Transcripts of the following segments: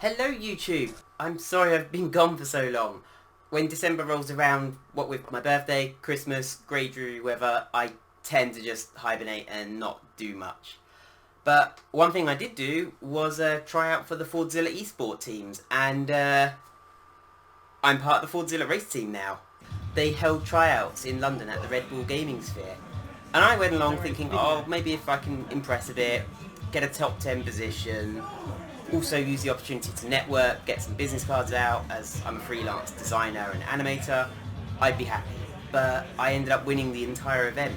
Hello YouTube! I'm sorry I've been gone for so long. When December rolls around, what with my birthday, Christmas, grey dreary weather, I tend to just hibernate and not do much. But one thing I did do was try out for the Fordzilla esport teams, and I'm part of the Fordzilla race team now. They held tryouts in London at the Red Bull Gaming Sphere, and I went along thinking, oh, maybe if I can impress a bit, get a top 10 position, also use the opportunity to network, get some business cards out, as I'm a freelance designer and animator, I'd be happy. But I ended up winning the entire event.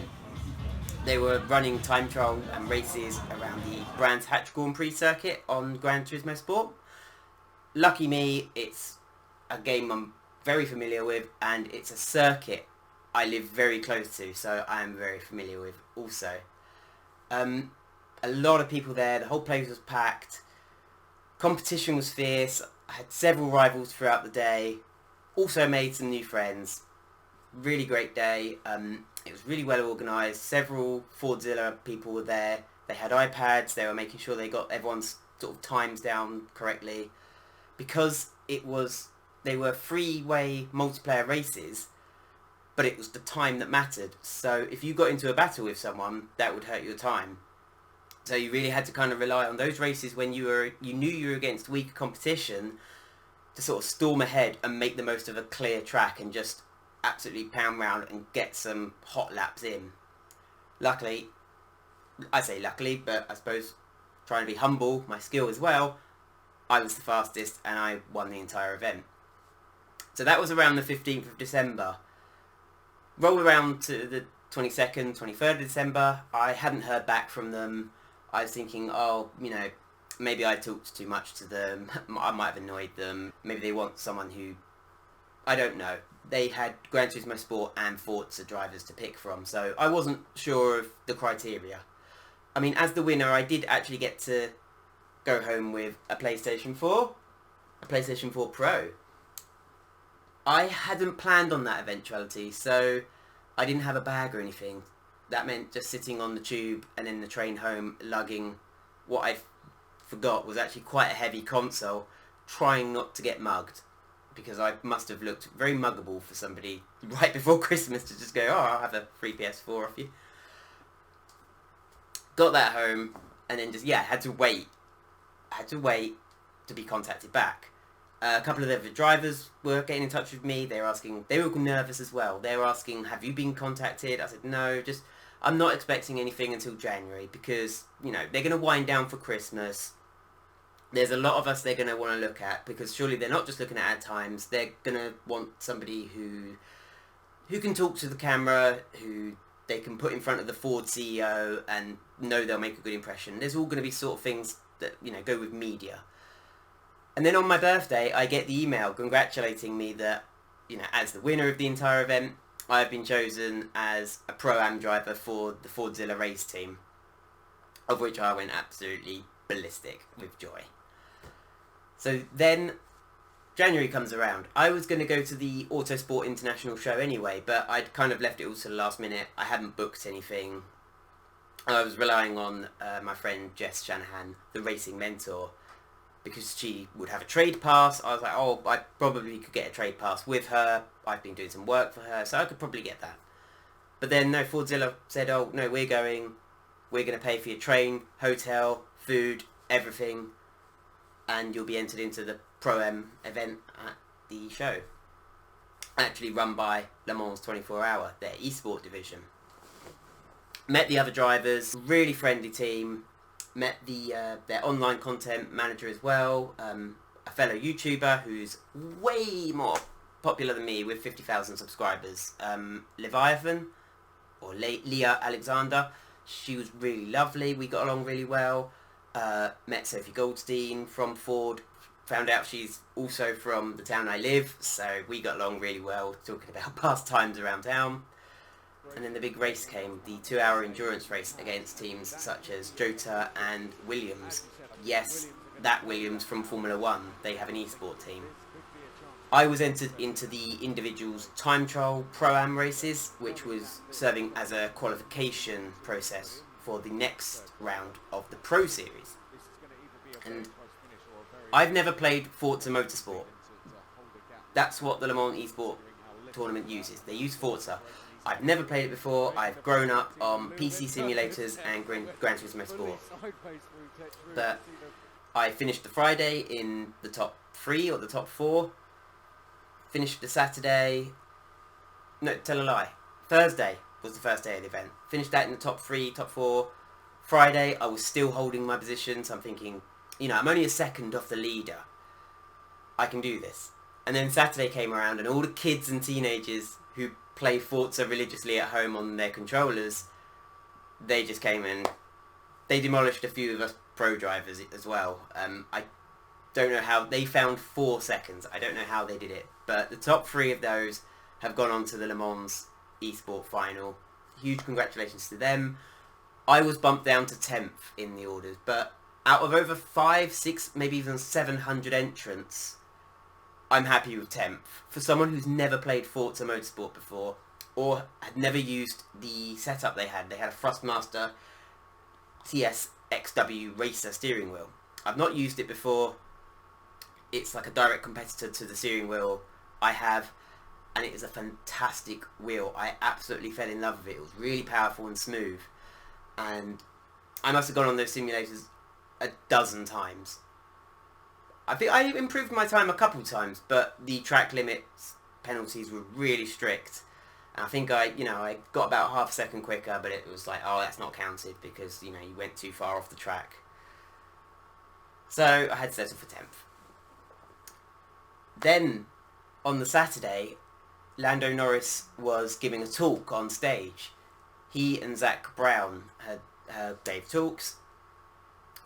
They were running time trial and races around the Brands Hatch Grand Prix circuit on Gran Turismo Sport. Lucky me, it's a game I'm very familiar with, and it's a circuit I live very close to, so I am very familiar with also. A lot of people there, the whole place was packed. Competition was fierce. I had several rivals throughout the day. Also made some new friends. Really great day. It was really well organised. Several Fordzilla people were there. They had iPads. They were making sure they got everyone's sort of times down correctly. Because they were freeway multiplayer races, but it was the time that mattered. So if you got into a battle with someone, that would hurt your time. So you really had to kind of rely on those races when you knew you were against weaker competition to sort of storm ahead and make the most of a clear track and just absolutely pound round and get some hot laps in. Luckily, I say luckily, but I suppose trying to be humble, my skill as well, I was the fastest and I won the entire event. So that was around the 15th of December. Roll around to the 22nd, 23rd of December, I hadn't heard back from them. I was thinking, oh, you know, maybe I talked too much to them, I might have annoyed them, maybe they want someone who, I don't know. They had Gran Turismo Sport and Forza drivers to pick from, so I wasn't sure of the criteria. I mean, as the winner, I did actually get to go home with a PlayStation 4, a PlayStation 4 Pro. I hadn't planned on that eventuality, so I didn't have a bag or anything. That meant just sitting on the tube and in the train home lugging what I forgot was actually quite a heavy console, trying not to get mugged, because I must have looked very muggable for somebody right before Christmas to just go, oh, I'll have a free PS4 off you. Got that home and then just, had to wait to be contacted back. A couple of the other drivers were getting in touch with me. They were nervous as well. They were asking, have you been contacted? I said, no, I'm not expecting anything until January because, you know, they're going to wind down for Christmas. There's a lot of us they're going to want to look at because surely they're not just looking at our times. They're going to want somebody who can talk to the camera, who they can put in front of the Ford CEO and know they'll make a good impression. There's all going to be sort of things that, you know, go with media. And then on my birthday, I get the email congratulating me that, you know, as the winner of the entire event, I've been chosen as a Pro-Am driver for the Fordzilla race team, of which I went absolutely ballistic with joy. So then, January comes around. I was going to go to the Autosport International Show anyway, but I'd kind of left it all to the last minute. I hadn't booked anything. I was relying on my friend Jess Shanahan, the racing mentor, because she would have a trade pass. I was like, oh, I probably could get a trade pass with her. I've been doing some work for her, so I could probably get that. But then, no, Fordzilla said, oh, no, we're going to pay for your train, hotel, food, everything, and you'll be entered into the Pro-Am event at the show. Actually run by Le Mans 24 Hour, their esport division. Met the other drivers, really friendly team. Met their online content manager as well, a fellow YouTuber who's way more popular than me with 50,000 subscribers, Leviathan, or Leah Alexander. She was really lovely, we got along really well. Met Sophie Goldstein from Ford, found out she's also from the town I live, so we got along really well, talking about past times around town. And then the big race came, the 2-hour endurance race against teams such as Jota and Williams. Yes, that Williams from Formula 1, they have an esport team. I was entered into the individuals time trial Pro-Am races, which was serving as a qualification process for the next round of the Pro Series. And I've never played Forza Motorsport. That's what the Le Mans Esport tournament uses. They use Forza. I've never played it before. I've grown up on PC simulators and Gran Turismo Sport. But I finished the Friday in the top 3 or the top 4. Finished the Saturday... No, tell a lie. Thursday was the first day of the event. Finished that in the top 3, top 4. Friday, I was still holding my position, so I'm thinking, you know, I'm only a second off the leader. I can do this. And then Saturday came around and all the kids and teenagers who play Forza religiously at home on their controllers, they just came and they demolished a few of us pro drivers as well. I don't know how, they found 4 seconds. I don't know how they did it. But the top 3 of those have gone on to the Le Mans Esport final. Huge congratulations to them. I was bumped down to 10th in the orders, but out of over 5, 6, maybe even 700 entrants, I'm happy with 10th. For someone who's never played Forza Motorsport before, or had never used the setup they had a Thrustmaster TSXW Racer steering wheel. I've not used it before. It's like a direct competitor to the steering wheel I have, and it is a fantastic wheel. I absolutely fell in love with it. It was really powerful and smooth, and I must have gone on those simulators a dozen times. I think I improved my time a couple times, but the track limits penalties were really strict. And I think I got about half a second quicker, but it was like, oh, that's not counted because, you know, you went too far off the track. So I had to settle for 10th. Then, on the Saturday, Lando Norris was giving a talk on stage. He and Zach Brown gave talks,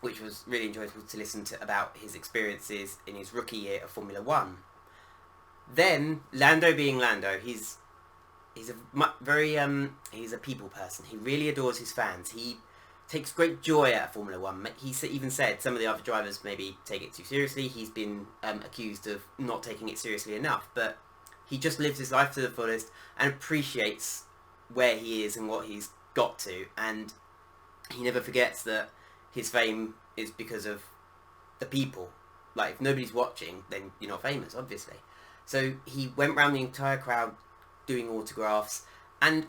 which was really enjoyable to listen to about his experiences in his rookie year of Formula 1. Then, Lando being Lando, he's a people person. He really adores his fans. He takes great joy out of Formula 1. He even said some of the other drivers maybe take it too seriously. He's been accused of not taking it seriously enough, but he just lives his life to the fullest and appreciates where he is and what he's got to, and he never forgets that his fame is because of the people. Like, if nobody's watching, then you're not famous, obviously. So he went round the entire crowd doing autographs, and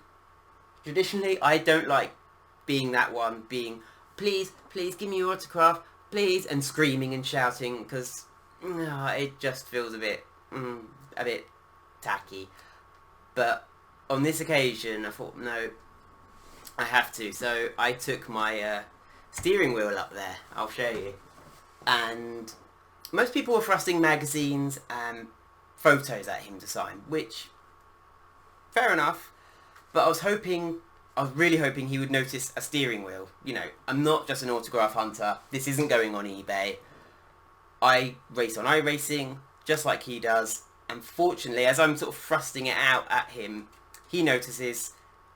traditionally I don't like being that one, being, please give me your autograph, please, and screaming and shouting, because it just feels a bit tacky. But on this occasion I thought, no, I have to. So I took my steering wheel up there, I'll show you, and most people were thrusting magazines and photos at him to sign, which, fair enough, but I was really hoping he would notice a steering wheel. You know, I'm not just an autograph hunter, this isn't going on eBay. I race on iRacing, just like he does, and fortunately, as I'm sort of thrusting it out at him, he notices,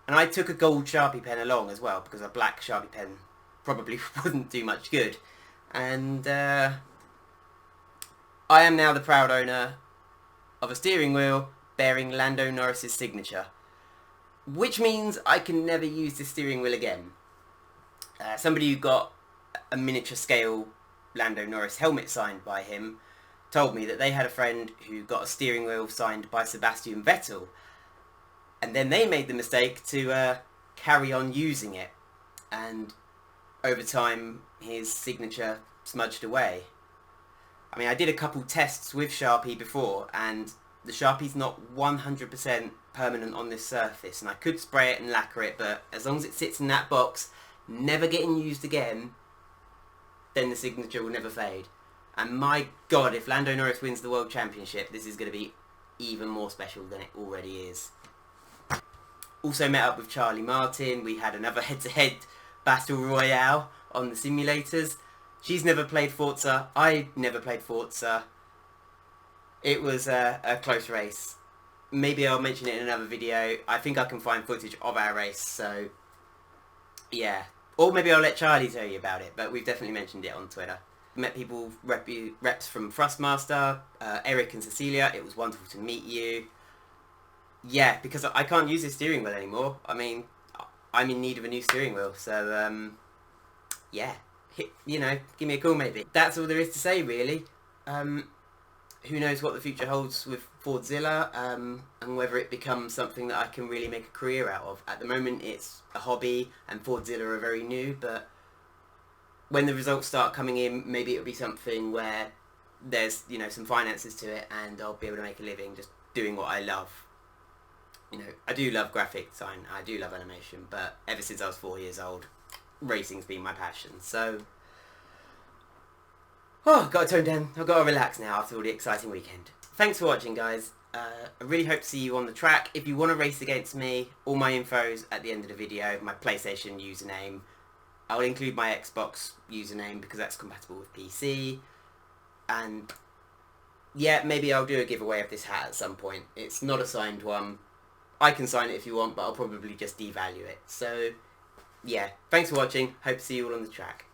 and I took a gold Sharpie pen along as well, because a black Sharpie pen probably wouldn't do much good. And I am now the proud owner of a steering wheel bearing Lando Norris's signature, which means I can never use this steering wheel again. Somebody who got a miniature scale Lando Norris helmet signed by him told me that they had a friend who got a steering wheel signed by Sebastian Vettel, and then they made the mistake to carry on using it, and over time his signature smudged away. I mean, I did a couple tests with Sharpie before, and the Sharpie's not 100% permanent on this surface, and I could spray it and lacquer it, but as long as it sits in that box, never getting used again, then the signature will never fade. And my God, if Lando Norris wins the World Championship, this is going to be even more special than it already is. Also met up with Charlie Martin. We had another head-to-head battle royale on the simulators. She's never played Forza. I never played Forza. It was a close race. Maybe I'll mention it in another video. I think I can find footage of our race, so yeah. Or maybe I'll let Charlie tell you about it, but we've definitely mentioned it on Twitter. Met people, reps from Thrustmaster, Eric and Cecilia. It was wonderful to meet you. Yeah, because I can't use this steering wheel anymore. I mean, I'm in need of a new steering wheel, so yeah. You know, give me a call maybe. That's all there is to say, really. Who knows what the future holds with Fordzilla, and whether it becomes something that I can really make a career out of. At the moment it's a hobby and Fordzilla are very new, but when the results start coming in, maybe it'll be something where there's, you know, some finances to it and I'll be able to make a living just doing what I love. You know, I do love graphic design, I do love animation, but ever since I was 4 years old, racing's been my passion. So, I've got to tone down, I've got to relax now after all the exciting weekend. Thanks for watching, guys. I really hope to see you on the track. If you want to race against me, all my info's at the end of the video, my PlayStation username. I'll include my Xbox username because that's compatible with PC. And yeah, maybe I'll do a giveaway of this hat at some point. It's not a signed one. I can sign it if you want, but I'll probably just devalue it. So yeah, thanks for watching. Hope to see you all on the track.